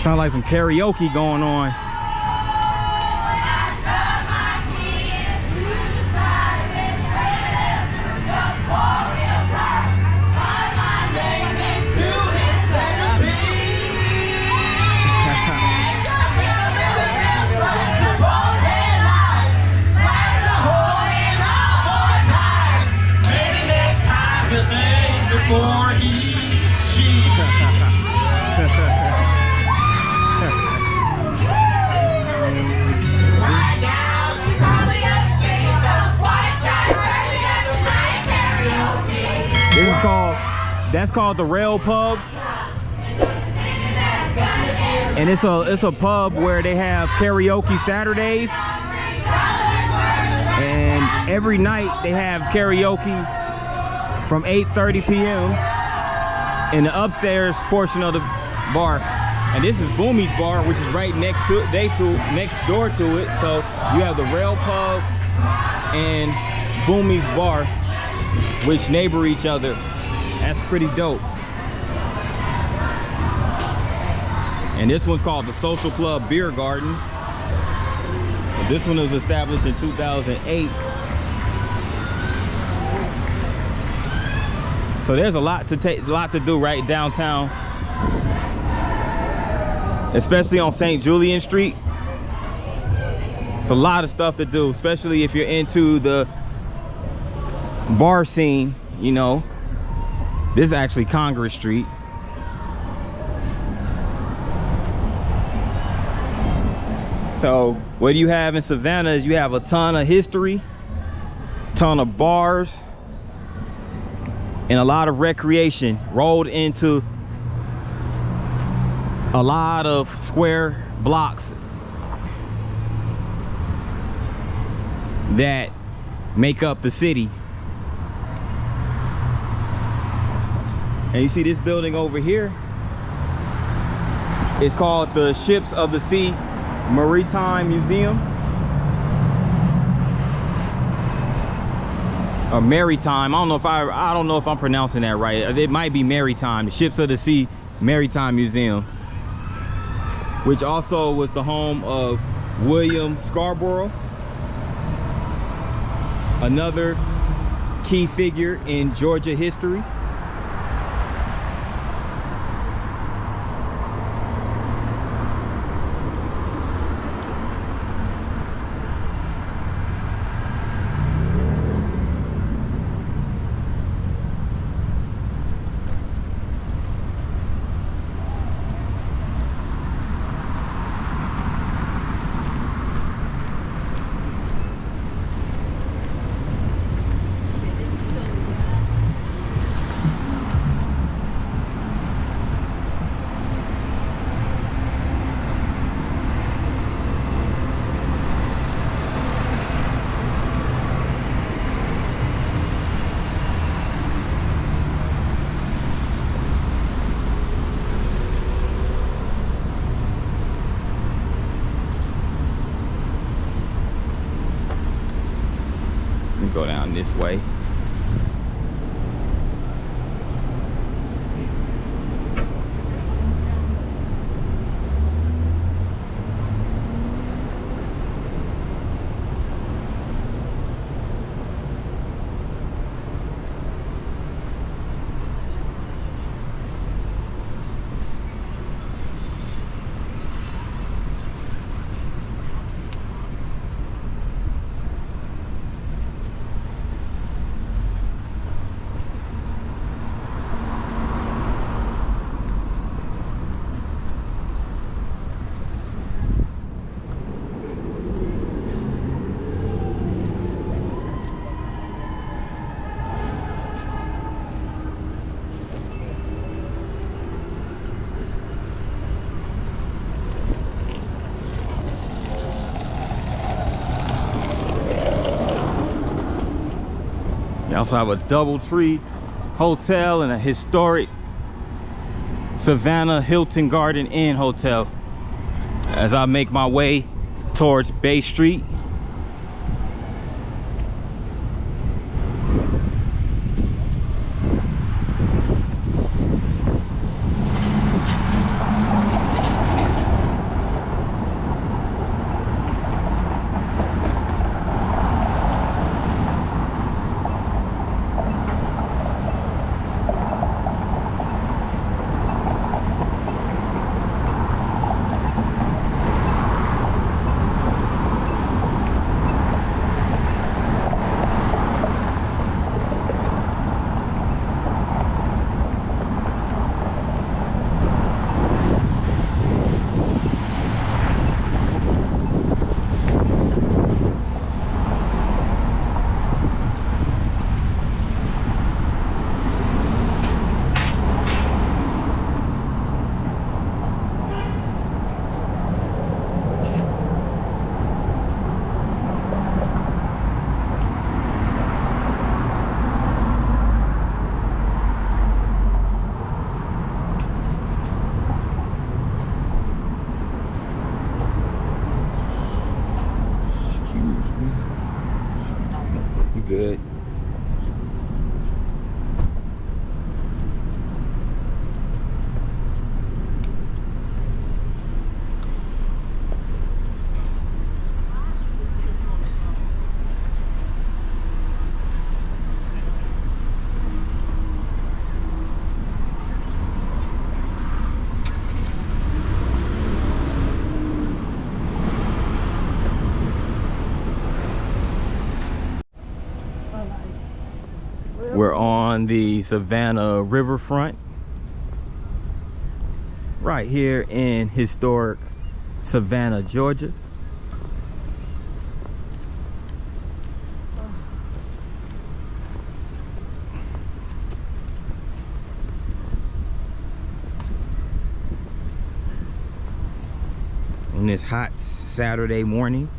Sound like some karaoke going on. Before she right now she probably upstairs the white trash karaoke. This is that's called the Rail Pub. And it's a pub where they have karaoke Saturdays. And every night they have karaoke from 8:30 p.m. in the upstairs portion of the bar. And this is Boomy's bar, which is right next to it, next door to it. So you have the Rail Pub and Boomy's bar, which neighbor each other. That's pretty dope. And this one's called the Social Club Beer Garden. This one was established in 2008. So there's a lot to do right downtown, especially on St. Julian Street. It's a lot of stuff to do, especially if you're into the bar scene. You know, this is actually Congress Street. So what you have in Savannah is you have a ton of history, a ton of bars, and a lot of recreation rolled into a lot of square blocks that make up the city. And you see this building over here, it's called the Ships of the Sea Maritime Museum, or Maritime. I don't know if I'm pronouncing that right. It might be Maritime, the Ships of the Sea Maritime Museum, which also was the home of William Scarborough, another key figure in Georgia history. Go down this way. You also have a DoubleTree Hotel and a historic Savannah Hilton Garden Inn Hotel as I make my way towards Bay Street. good. We're on the Savannah Riverfront, right here in historic Savannah, Georgia. On this hot Saturday morning.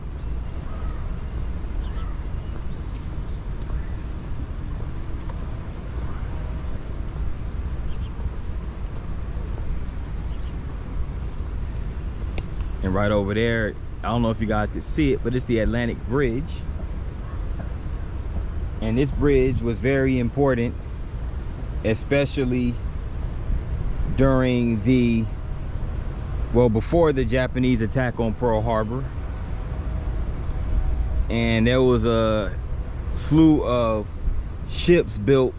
And right over there, I don't know if you guys could see it, but it's the Atlantic Bridge. And this bridge was very important, especially during the, well, before the Japanese attack on Pearl Harbor. And there was a slew of ships built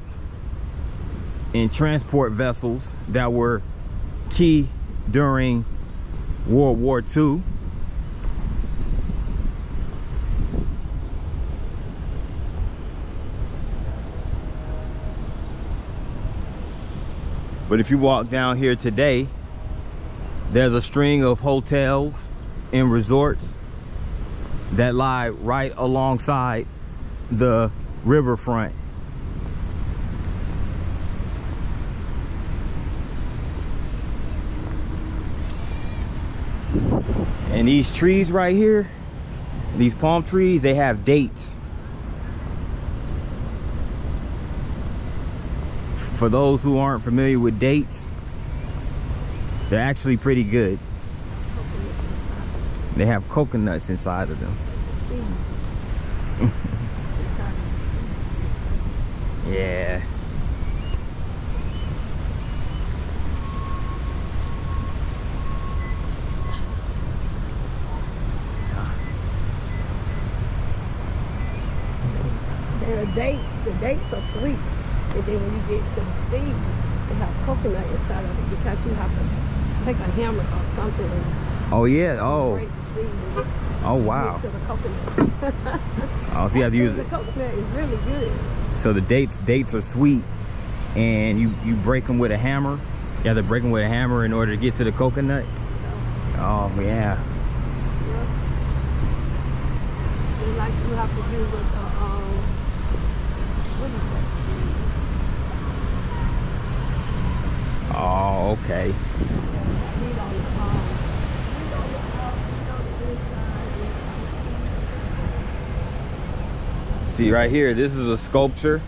and transport vessels that were key during World War II. But if you walk down here today, there's a string of hotels and resorts that lie right alongside the riverfront. And these trees right here, these palm trees, they have dates. For those who aren't familiar with dates, they're actually pretty good. They have coconuts inside of them. Yeah. There are dates. The dates are sweet. And then when you get to the seed, they have coconut inside of it because you have to take a hammer or something and Oh yeah. Oh. break the seed and Oh wow. get to the coconut. Oh, so you have to use The it. coconut is really good. So the dates are sweet, and you break them with a hammer. You have to break them with a hammer in order to get to the coconut. Oh yeah. And like you have to do with what is that seed? Oh, okay. Seed on the See right here, this is a sculpture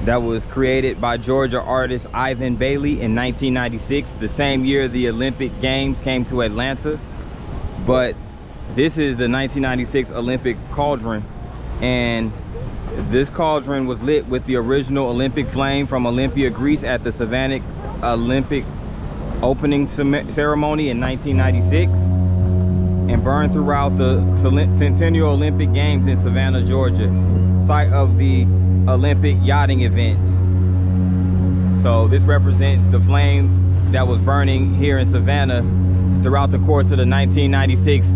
that was created by Georgia artist Ivan Bailey in 1996, the same year the Olympic Games came to Atlanta. But this is the 1996 Olympic cauldron, and this cauldron was lit with the original Olympic flame from Olympia, Greece at the Savannah Olympic opening ceremony in 1996, and burned throughout the Centennial Olympic Games in Savannah, Georgia, site of the Olympic yachting events. So this represents the flame that was burning here in Savannah throughout the course of the 1996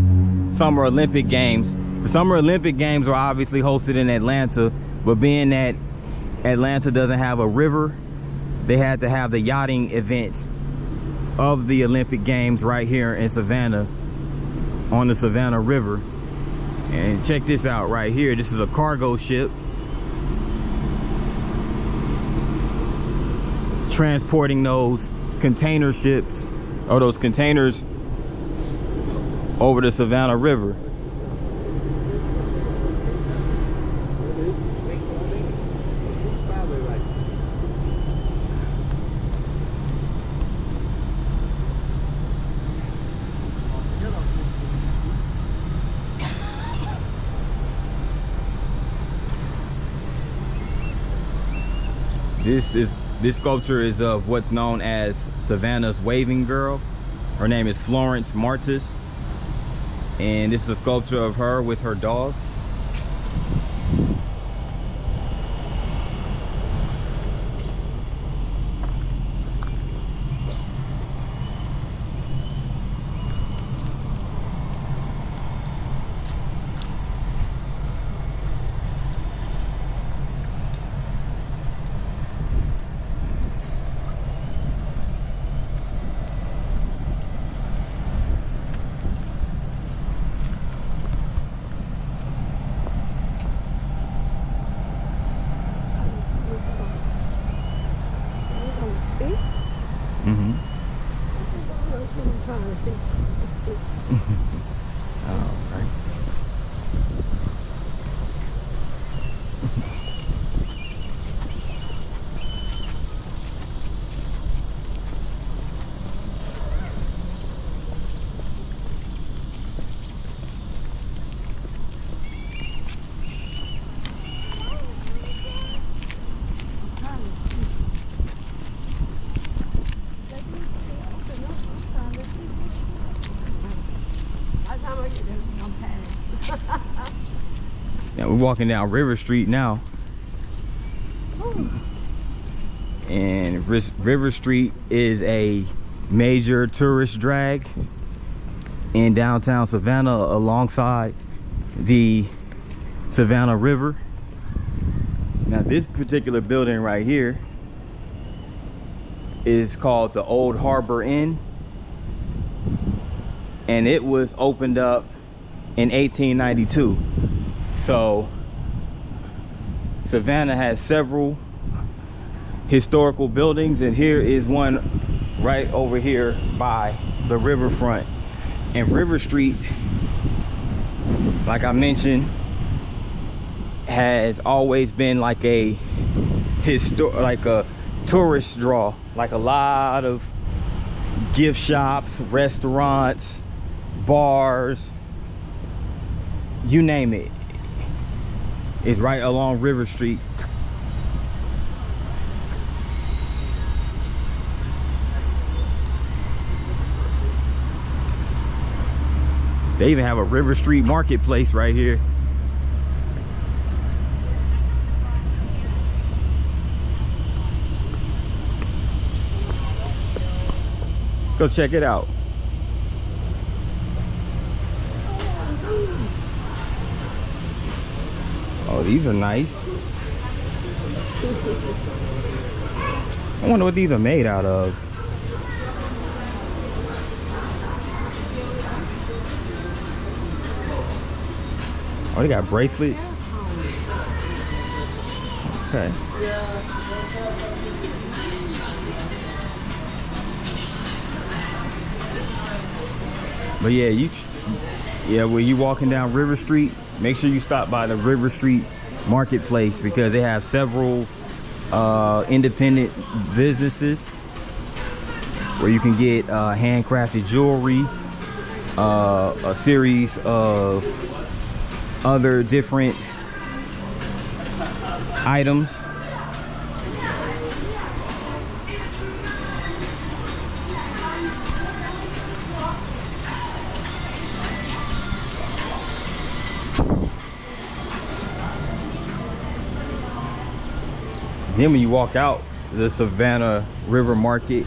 Summer Olympic Games. The Summer Olympic Games were obviously hosted in Atlanta, but being that Atlanta doesn't have a river, they had to have the yachting events of the Olympic Games right here in Savannah on the Savannah River. And check this out right here. This is a cargo ship transporting those container ships, or those containers, over the Savannah River. This sculpture is of what's known as Savannah's waving girl. Her name is Florence Martis, and this is a sculpture of her with her dog. Mm-hmm. All right. Now we're walking down River Street now, and River Street is a major tourist drag in downtown Savannah alongside the Savannah River. Now this particular building right here is called the Old Harbor Inn, and it was opened up in 1892. So Savannah has several historical buildings, and here is one right over here by the riverfront. And River Street, like I mentioned, has always been like a tourist draw. Like a lot of gift shops, restaurants, bars, you name it, is right along River Street. They even have a River Street marketplace right here. Let's go check it out. Oh, these are nice. I wonder what these are made out of. Oh, they got bracelets. Okay. But yeah, when you walking down River Street, make sure you stop by the River Street marketplace, because they have several independent businesses where you can get handcrafted jewelry, a series of other different items. Then when you walk out the Savannah River Market,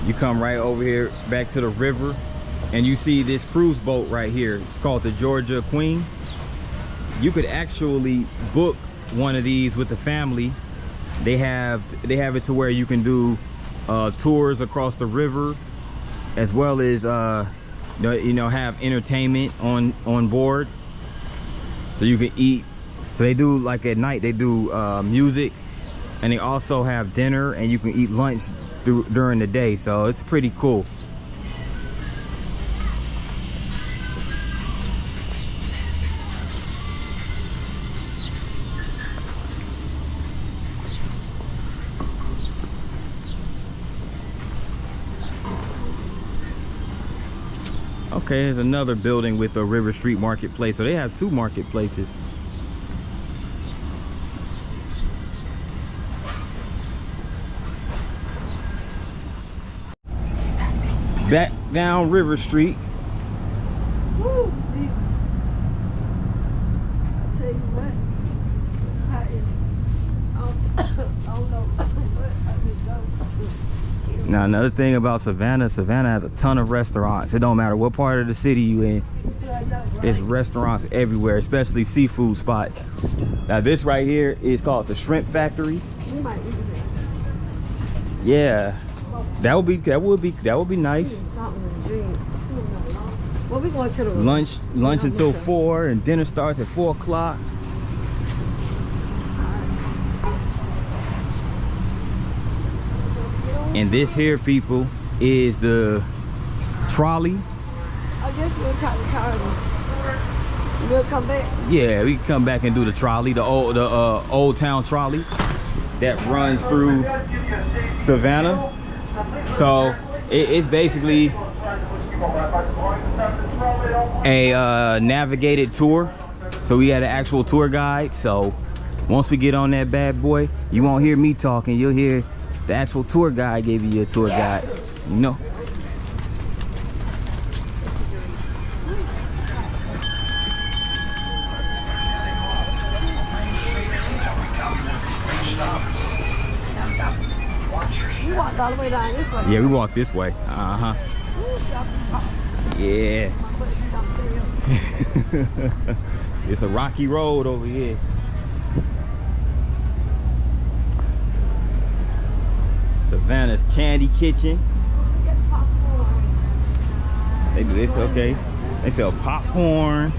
you come right over here back to the river, and you see this cruise boat right here. It's called the Georgia Queen. You could actually book one of these with the family. They have it to where you can do tours across the river, as well as have entertainment on board, so you can eat. So they do, like at night, they do music, and they also have dinner, and you can eat lunch during the day. So it's pretty cool. Okay, there's another building with a River Street marketplace. So they have two marketplaces. back down River Street. Woo, see. I tell you what, I don't know what I just go. Now another thing about Savannah has a ton of restaurants. It don't matter what part of the city you in. There's restaurants everywhere, especially seafood spots. Now this right here is called the Shrimp Factory. We might eat that. Yeah, that would be nice. Something to drink. Well, we going to the Lunch until 4 and dinner starts at 4 o'clock. And this here, people, is the trolley. I guess we'll try to charge them. We'll come back. Yeah, we can come back and do the trolley, the old town trolley that runs through Savannah. So it's basically a navigated tour. So we had an actual tour guide. So once we get on that bad boy, you won't hear me talking. You'll hear the actual tour guide gave you a tour guide. You know. We walked all the way down this way. Yeah, we walked this way. Uh-huh. Yeah. It's a rocky road over here. Savannah's Candy Kitchen. They do this, okay. They sell popcorn.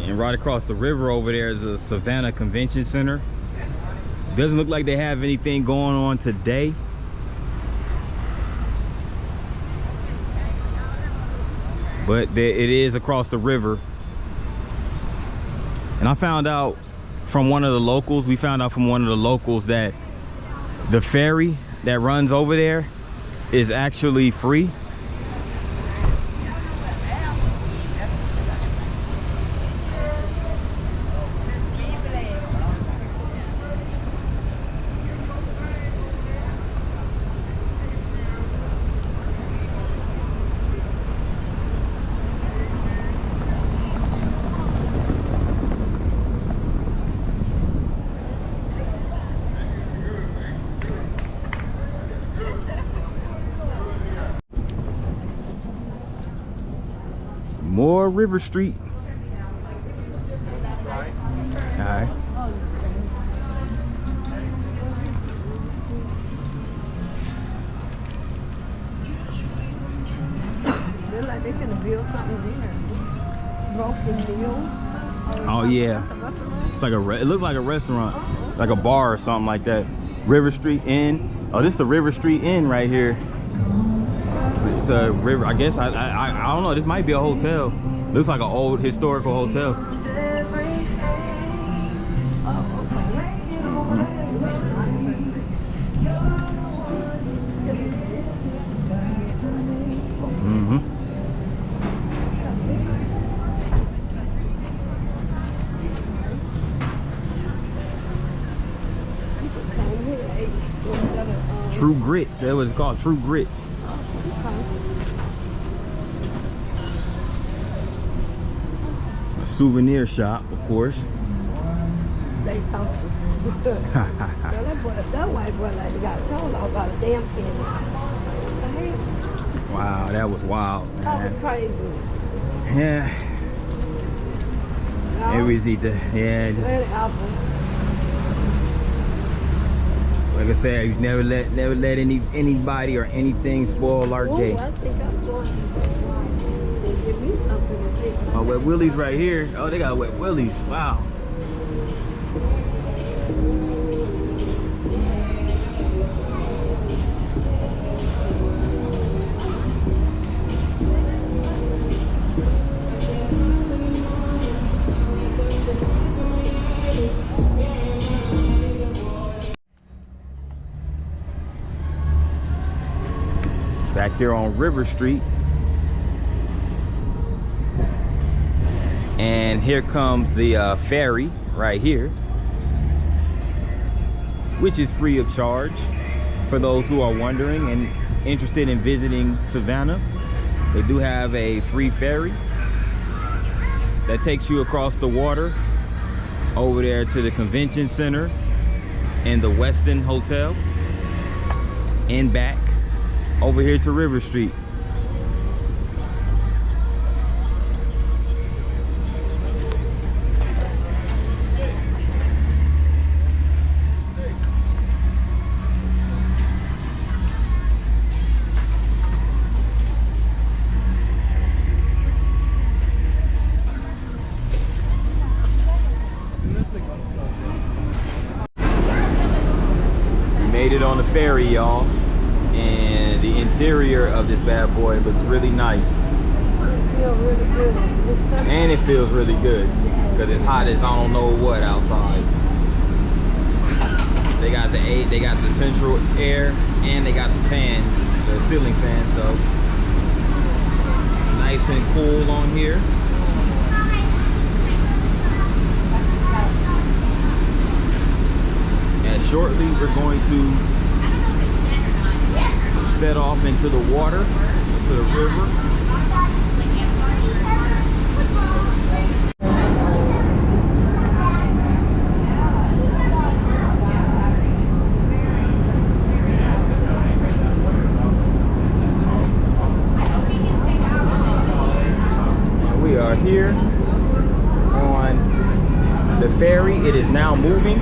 And right across the river over there is a Savannah Convention Center. Doesn't look like they have anything going on today. But it is across the river. And I found out from one of the locals, that the ferry that runs over there is actually free. More River Street. All right. Look like they finna build something there. Broken Mill. Oh yeah. It's like it looks like a restaurant, like a bar or something like that. River Street Inn. Oh, this is the River Street Inn right here. It's a river. I guess I don't know. This might be a hotel. Looks like an old historical hotel. Mm-hmm. True Grits. That was called True Grits. A souvenir shop, of course. Stay something. That white boy like they got told all about a damn penny. Wow, that was wild, man. That was crazy. Yeah. No? Maybe we just need to, yeah, just. Where's the apple? Like I said, you never let anybody or anything spoil our day. I think I'm going to give me something to drink. Oh, Wet Willie's right here. Oh, they got Wet Willie's. Wow. Back here on River Street. And here comes the ferry right here, which is free of charge for those who are wondering and interested in visiting Savannah. They do have a free ferry that takes you across the water over there to the convention center and the Westin Hotel and back over here to River Street. Made it on the ferry, y'all, and the interior of this bad boy looks really nice. It feels really good. And it feels really good because it's hot as I don't know what outside. They got the central air and they got the fans, the ceiling fans, so nice and cool on here. And shortly we're going to set off into the water, into the river. And we are here on the ferry. It is now moving.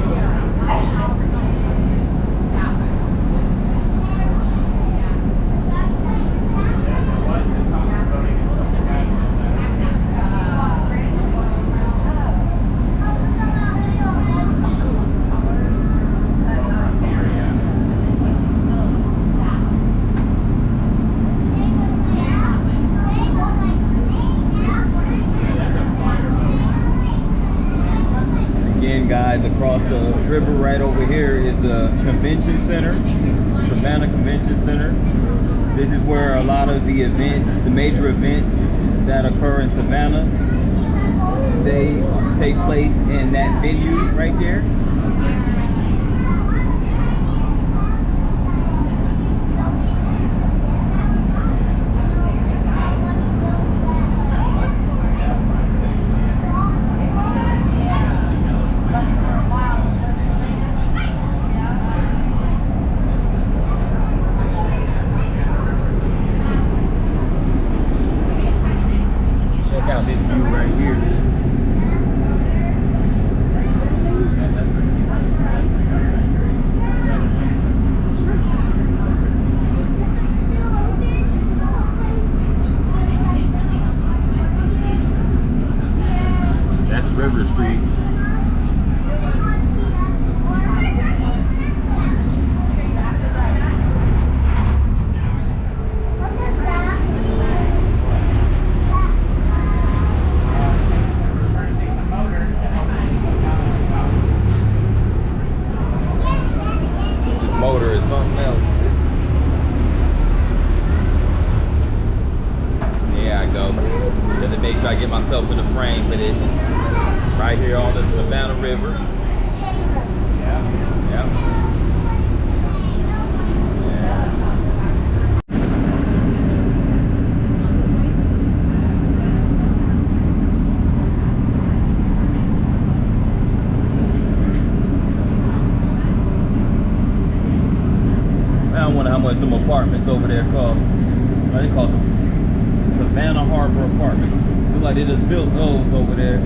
Guys, across the river right over here is the convention center, Savannah Convention Center. This is where a lot of the events, the major events that occur in Savannah, they take place in that venue right there. This view right here. That's River Street. Motor is something else. There I go. Got to make sure I get myself in the frame for this. Right here on the Savannah River. Yeah. I wonder how much them apartments over there cost. They cost Savannah Harbor apartment. Looks like they just built those over there.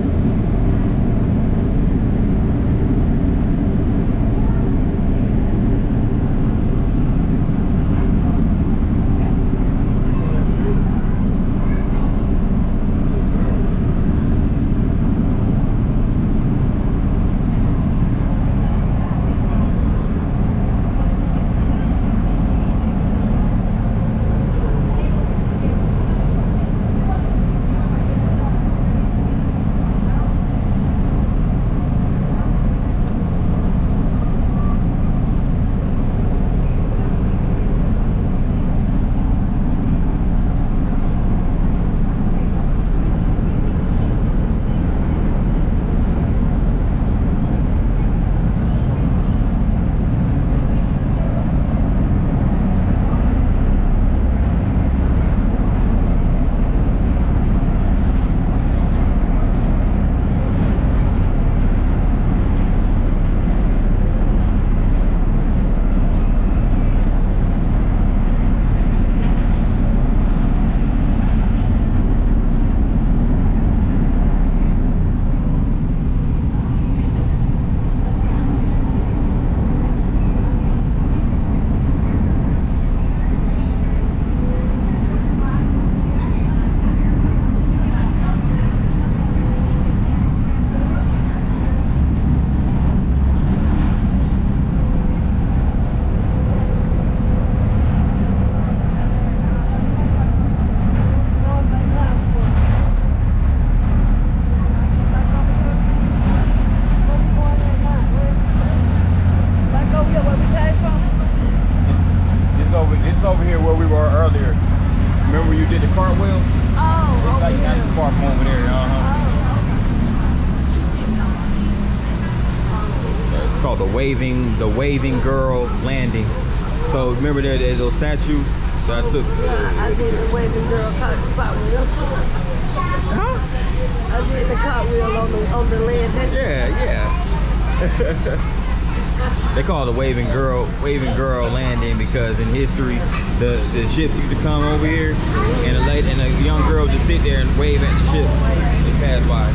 did the cartwheel. Oh, It's like not too far from over there. It's called the Waving Girl Landing. So remember there's a little statue that I took. I did the waving girl cartwheel. Huh? I did the cartwheel on the landing. Yeah. They call it the Waving Girl Landing because in history the ships used to come over here and a young girl would just sit there and wave at the ships and pass by.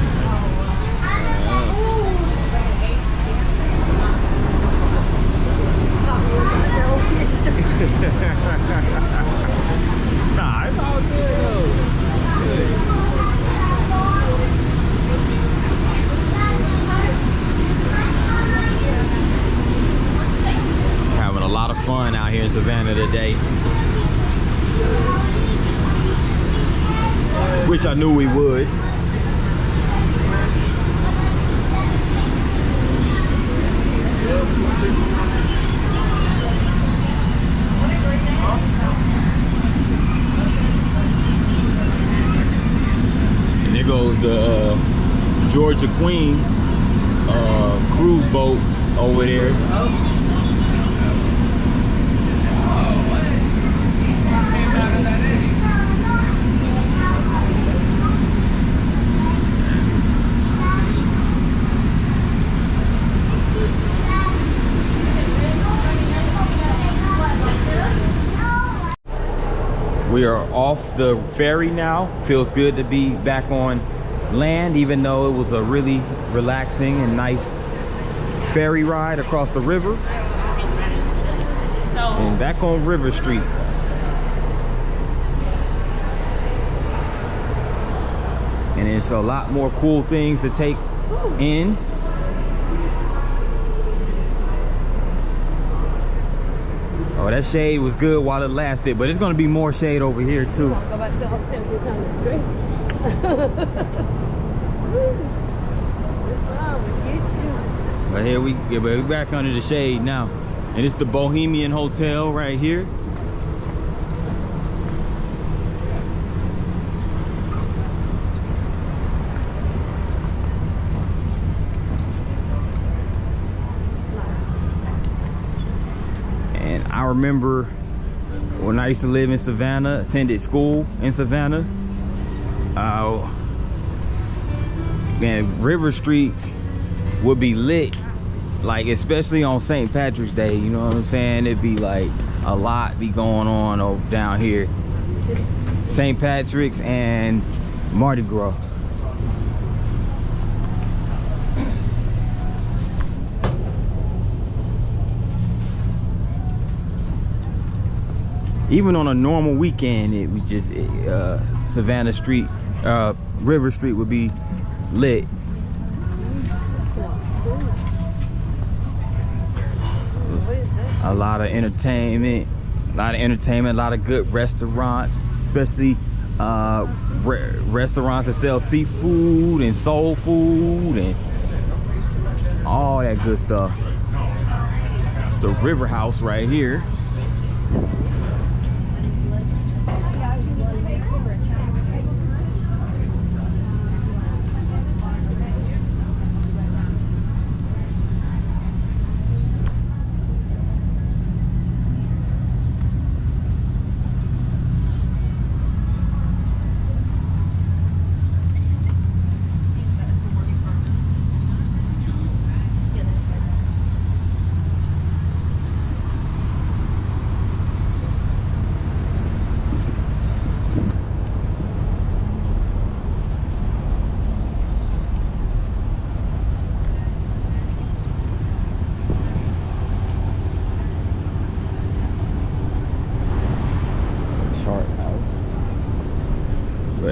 Nah, it's all good though. Good. Having a lot of fun out here in Savannah today, which I knew we would. And there goes the Georgia Queen cruise boat over there. We are off the ferry now. Feels good to be back on land, even though it was a really relaxing and nice ferry ride across the river. And back on River Street. And it's a lot more cool things to take in. Oh, that shade was good while it lasted, but it's gonna be more shade over here too. Go back to the hotel and get something to drink. It's all we get you. But here we're back under the shade now. And it's the Bohemian Hotel right here. I remember when I used to live in Savannah, attended school in Savannah. Man, River Street would be lit, like especially on St. Patrick's Day. You know what I'm saying? It'd be like a lot be going on over down here. St. Patrick's and Mardi Gras. Even on a normal weekend, it was just Savannah Street, River Street would be lit. A lot of entertainment, a lot of good restaurants, especially restaurants that sell seafood and soul food and all that good stuff. It's the River House right here.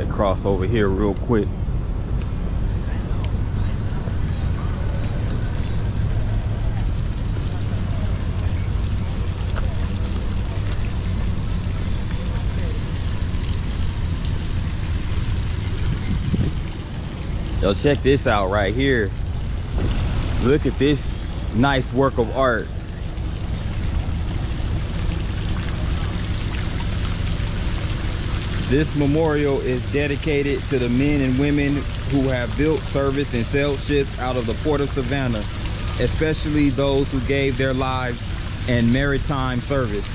Cross over here real quick. Yo, check this out right here. Look at this nice work of art. This memorial is dedicated to the men and women who have built, serviced, and sailed ships out of the port of Savannah, especially those who gave their lives in maritime service.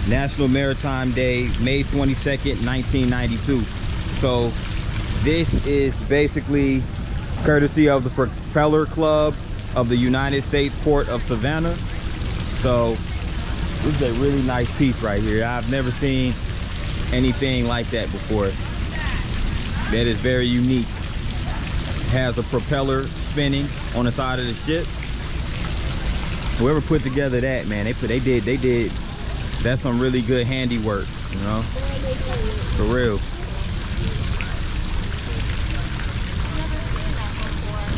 National Maritime Day, May 22nd, 1992. So this is basically courtesy of the Propeller Club of the United States Port of Savannah. So this is a really nice piece right here. I've never seen anything like that before. That is very unique. It has a propeller spinning on the side of the ship. Whoever put together that, man, they did. That's some really good handiwork, you know, for real.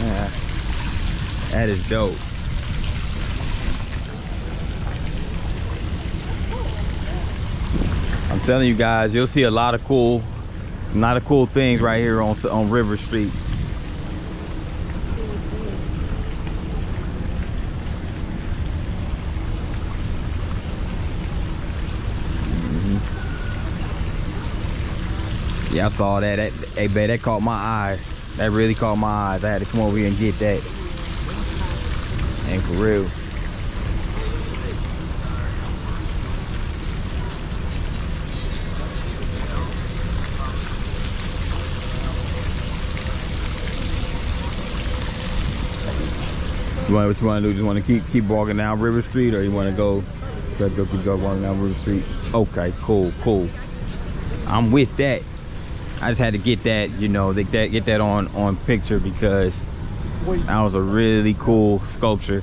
Yeah, that is dope. I'm telling you guys, you'll see a lot of cool things right here on River Street. Yeah, I saw that. Hey, babe, that caught my eyes. That really caught my eyes. I had to come over here and get that. And for real. What you want to do? Just want to keep walking down River Street, or you want to go keep walking down River Street? Okay, cool. I'm with that. I just had to get that, you know, get that on picture, because that was a really cool sculpture.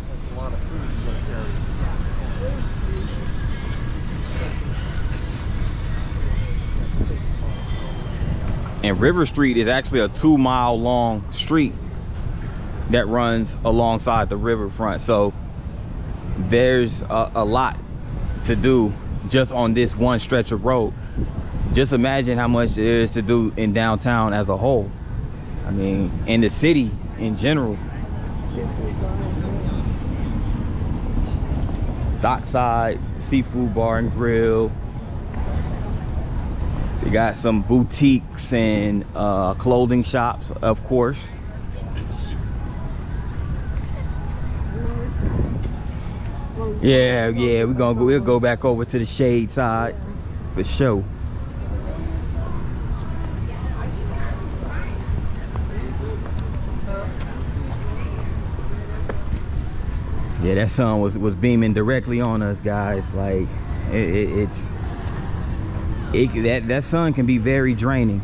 And River Street is actually a 2-mile long street that runs alongside the riverfront. So there's a lot to do just on this one stretch of road. Just imagine how much there is to do in downtown as a whole. I mean, in the city in general. Dockside seafood bar and grill. You got some boutiques and clothing shops, of course. Yeah, we'll go back over to the shade side for sure. Yeah, that sun was beaming directly on us, guys. Like that sun can be very draining.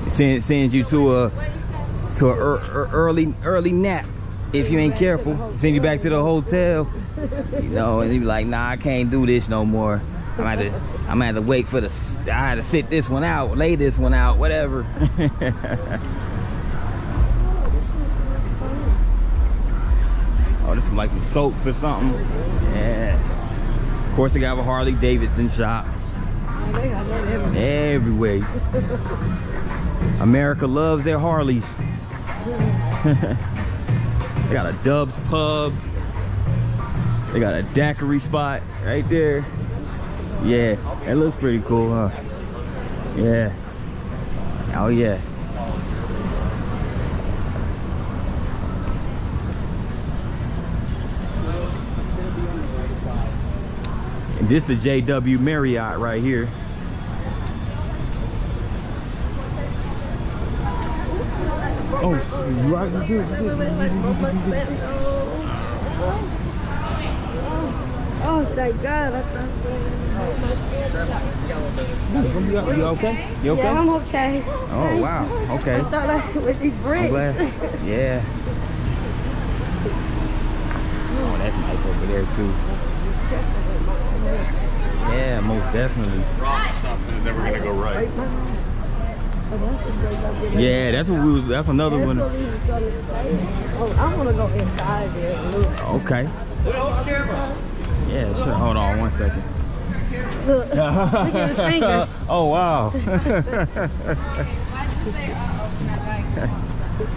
Sends you to a early nap if you ain't careful. Send you back to the hotel, you know, and you be like, nah, I can't do this no more. I'm gonna have to wait for I had to sit this one out, lay this one out, whatever. Oh, this is like some soaps or something. Yeah. Of course, they got a Harley Davidson shop. They got that everywhere. America loves their Harleys. They got a Dubs pub. They got a daiquiri spot right there. Yeah, that looks pretty cool, huh? Yeah. Oh yeah. And this the JW Marriott right here. Oh, right here. Oh, thank God. You okay? You okay? Yeah, I'm okay. Oh, wow. Okay. I thought with these bricks. I'm glad. Yeah. Oh, that's nice over there too. Yeah, most definitely. Wrong something is never gonna go right. Yeah, that's what we was. That's another one. Oh, I want to go inside there and look. Okay. Hold the camera. Yeah, sure. Hold on one second. Look, look at his finger. Oh wow.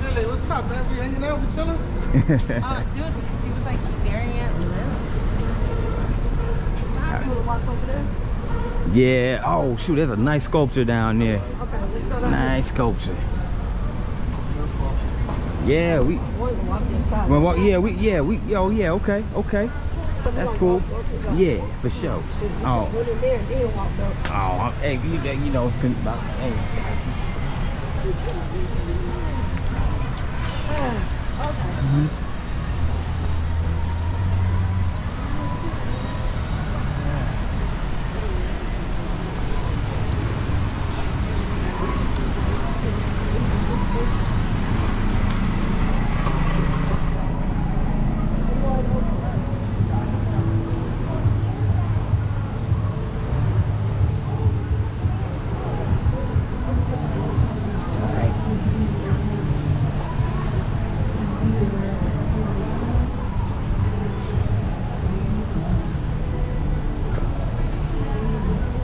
Lily, what's up, man? We hanging out, we chilling? Dude, because he was like staring at Lil. You want to walk over there? Yeah. Oh shoot, there's a nice sculpture down there. Okay, let's go down. Nice sculpture. Yeah, we. We're gonna walk inside. Well, we. Oh yeah, okay. So we That's gonna cool. walk up and go. Yeah, for sure. Shit, we Oh. went in there and then walked up. Oh, hey, you know, it's about. Hey. Okay.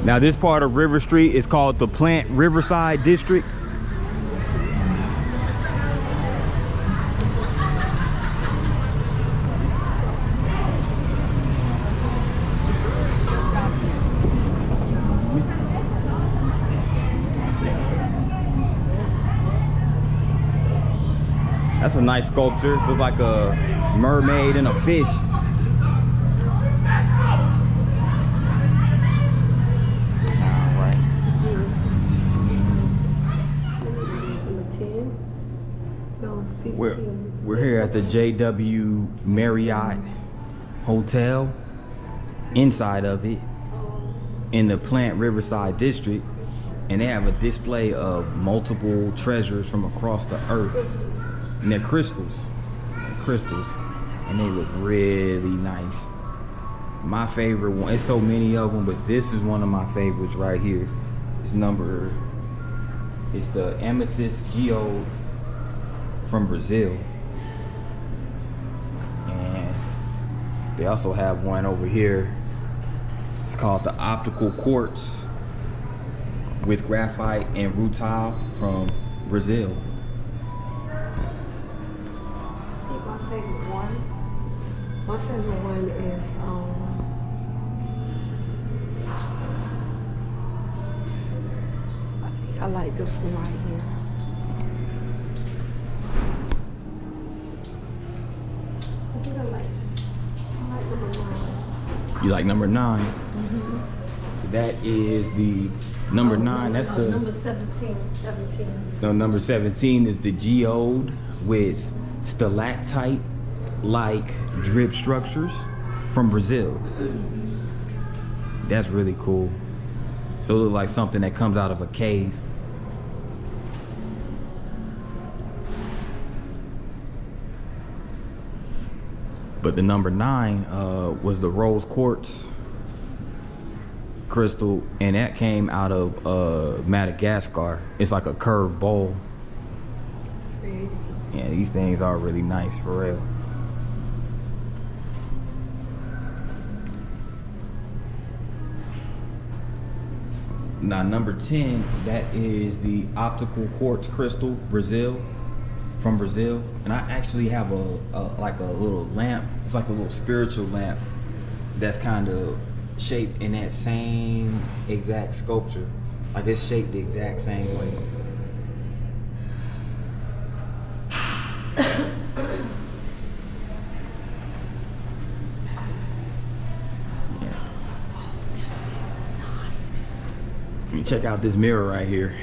Now this part of River Street is called the Plant Riverside District. That's a nice sculpture. It looks like a mermaid and a fish. We're here at the JW Marriott Hotel, inside of it, in the Plant Riverside District, and they have a display of multiple treasures from across the earth, and they're crystals, and they look really nice. My favorite one, it's so many of them, but this is one of my favorites right here. It's the Amethyst Geode from Brazil. And they also have one over here. It's called the Optical Quartz with graphite and rutile from Brazil. My favorite one. My favorite one is I think I like this one right here. I think I like number 9. You like number 9? Mm-hmm. That is the number 9. That's the number 17. No, number 17 is the geode with stalactite like drip structures from Brazil. That's really cool. So it looks like something that comes out of a cave. But the number 9 was the rose quartz crystal, and that came out of Madagascar. It's like a curved bowl. Yeah, these things are really nice for real. Now number 10, that is the optical quartz crystal, Brazil, from Brazil. And I actually have like a little lamp. It's like a little spiritual lamp that's kind of shaped in that same exact sculpture. Like it's shaped the exact same way. Check out this mirror right here.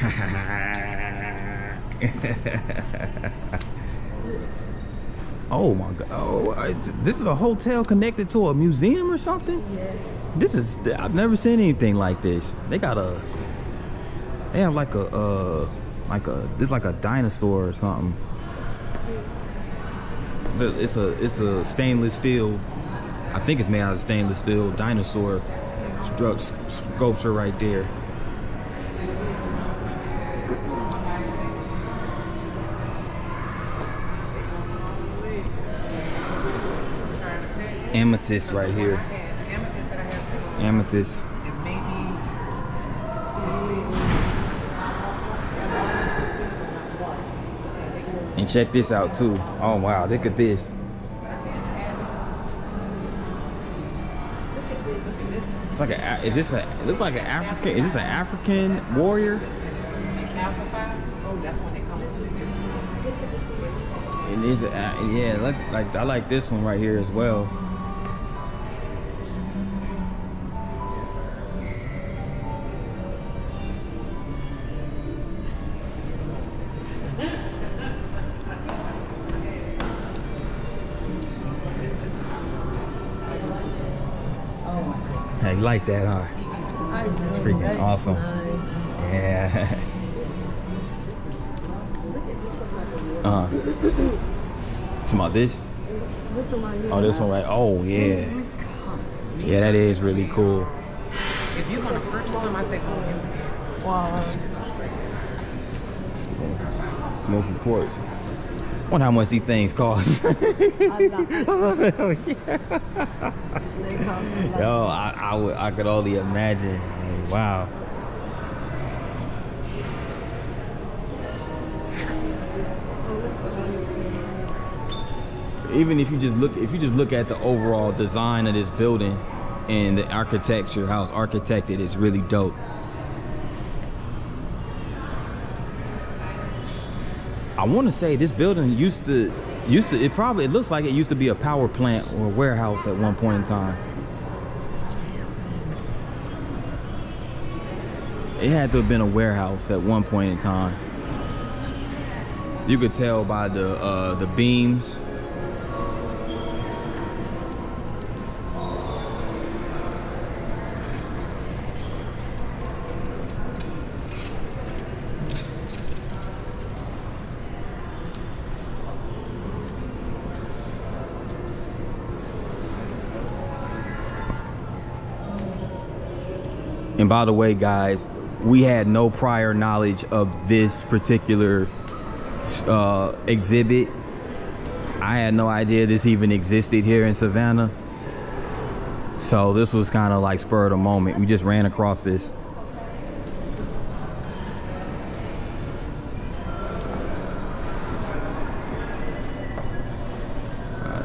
Oh my god. Oh, this is a hotel connected to a museum or something? Yes. This is, I've never seen anything like this. They have like this like a dinosaur or something. It's a stainless steel, I think it's made out of stainless steel dinosaur sculpture right there. Amethyst right here. Amethyst. And check this out too. Oh wow, look at this. It's like a. Is this a? It looks like an African. Is this an African warrior? Oh, that's when it comes to It is a. Yeah, like I like this one right here as well. Hey, you like that, huh? It's freaking awesome. Yeah. Talking about this? Oh, this one right. Oh, yeah. Yeah, that is really cool. If you're gonna purchase them, I say call him. Wow. Smoking quartz. Wonder how much these things cost. Yo, I could only imagine. Like, wow. Even if you just look at the overall design of this building and the architecture, how it's architected, it's really dope. I want to say this building used to it looks like it used to be a power plant or a warehouse at one point in time. It had to have been a warehouse at one point in time. You could tell by the beams. And by the way, guys, we had no prior knowledge of this particular exhibit. I had no idea this even existed here in Savannah. So this was kind of like spur of the moment. We just ran across this.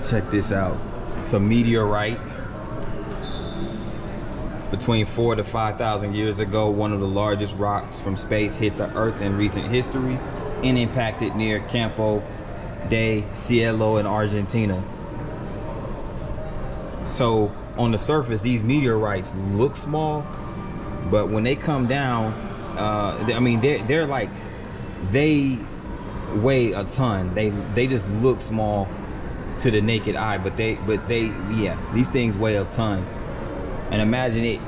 Check this out. It's a meteorite. Between 4,000 to 5,000 years ago, one of the largest rocks from space hit the Earth in recent history and impacted near Campo de Cielo in Argentina. So on the surface, these meteorites look small, but when they come down, I mean, they're like, they weigh a ton. They just look small to the naked eye, but yeah, these things weigh a ton. And imagine it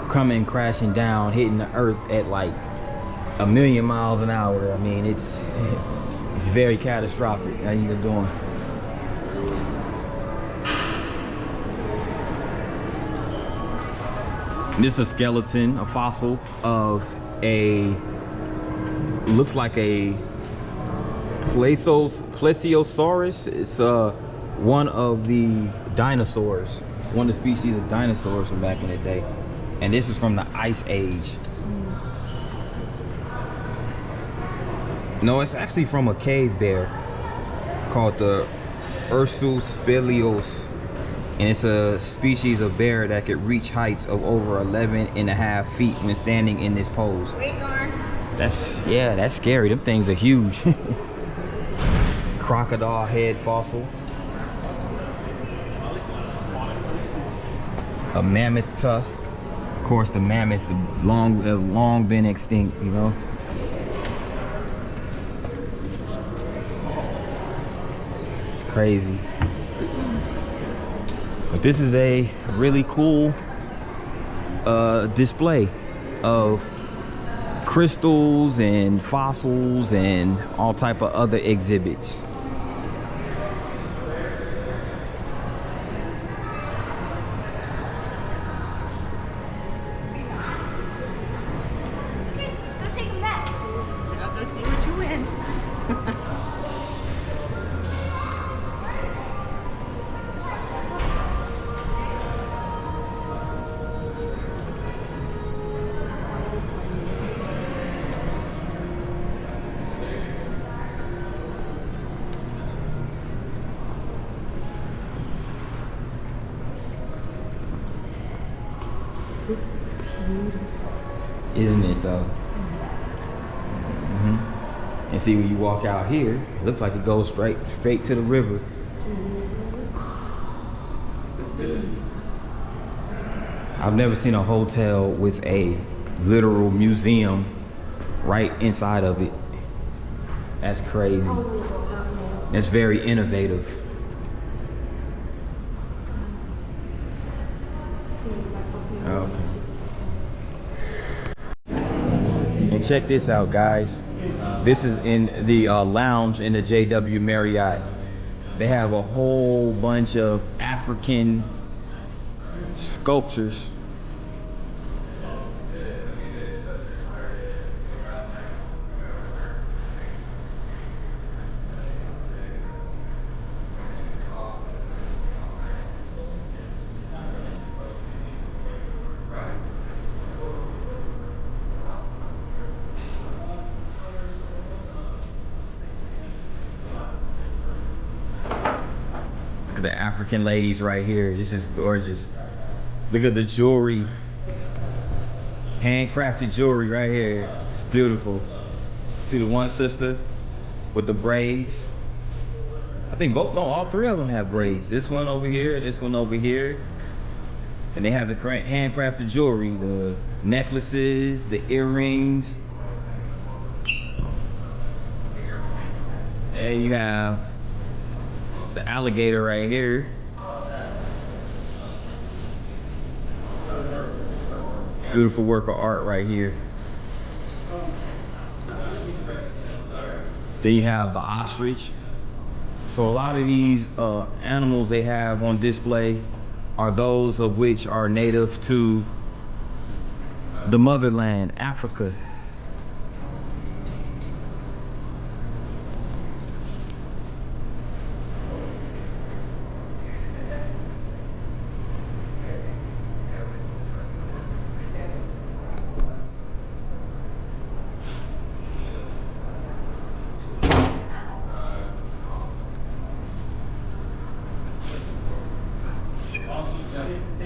coming crashing down, hitting the earth at like 1,000,000 miles an hour. I mean, it's very catastrophic. How you doing? This is a skeleton, a fossil of looks like a plesiosaurus. It's one of the dinosaurs. One of the species of dinosaurs from back in the day. And this is from the Ice Age. No, it's actually from a cave bear called the Ursuspilios. And it's a species of bear that could reach heights of over 11.5 feet when standing in this pose. That's scary. Them things are huge. Crocodile head fossil. A mammoth tusk. Of course, the mammoth have long been extinct, you know. It's crazy. But this is a really cool display of crystals and fossils and all type of other exhibits. I'll go see what you win. It's beautiful. Isn't it though? And see, when you walk out here, it looks like it goes straight to the river. I've never seen a hotel with a literal museum right inside of it. That's crazy. That's very innovative. Okay. And check this out, guys. This is in the lounge in the JW Marriott. They have a whole bunch of African sculptures. Look at the African ladies right here. This is gorgeous. Look at the jewelry. Handcrafted jewelry right here. It's beautiful. See the one sister with the braids? I think both, no, all three of them have braids. This one over here, this one over here. And they have the handcrafted jewelry, the necklaces, the earrings. And you have the alligator right here. Beautiful work of art right here. Then you have the ostrich. So a lot of these animals they have on display are those of which are native to the motherland, Africa.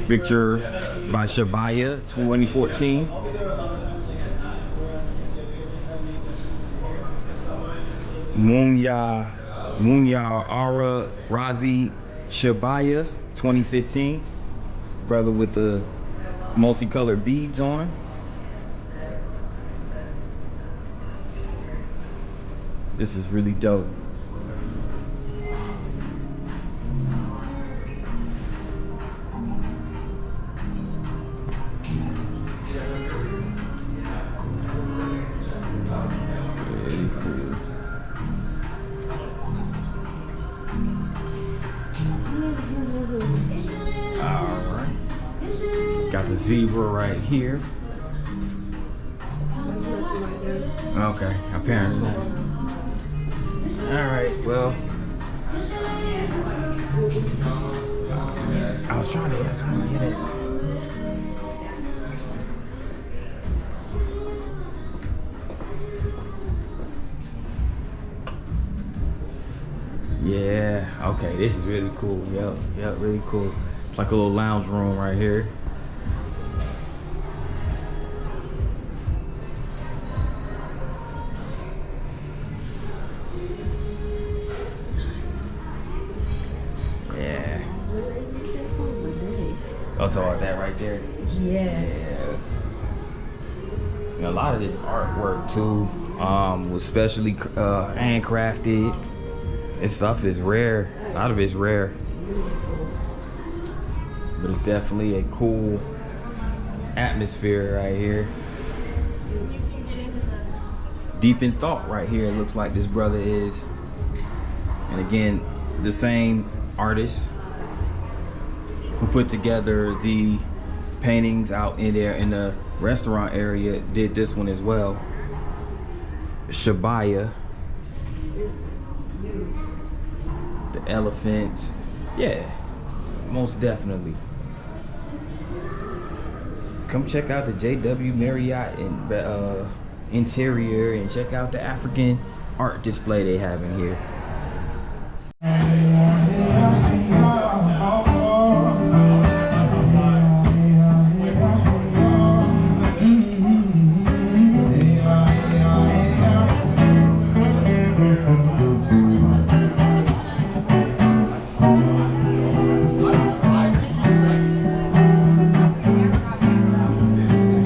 Picture by Shabaya, 2014. Munya Ara Razi Shabaya, 2015. Brother with the multicolored beads on. This is really dope. Got the zebra right here. Okay, apparently. Alright, well. I was trying to get it. Yeah, okay, this is really cool. Yep, really cool. It's like a little lounge room right here. Yeah. Oh, so about that right there? Yes. Yeah. And a lot of this artwork too was specially handcrafted. This stuff is rare. A lot of it's rare. But it's definitely a cool atmosphere right here. Deep in thought right here, it looks like this brother is. And again, the same artist who put together the paintings out in there in the restaurant area did this one as well. Shabaya. The elephant. Yeah, most definitely. Come check out the JW Marriott and interior and check out the African art display they have in here.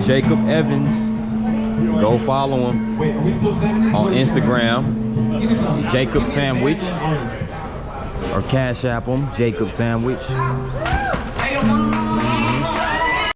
Jacob Evans. Go follow him Wait, are we still 7 on Instagram. Give me some. Jacob Sandwich. Artist. Or Cash App him, Jacob Sandwich. Hey, yo,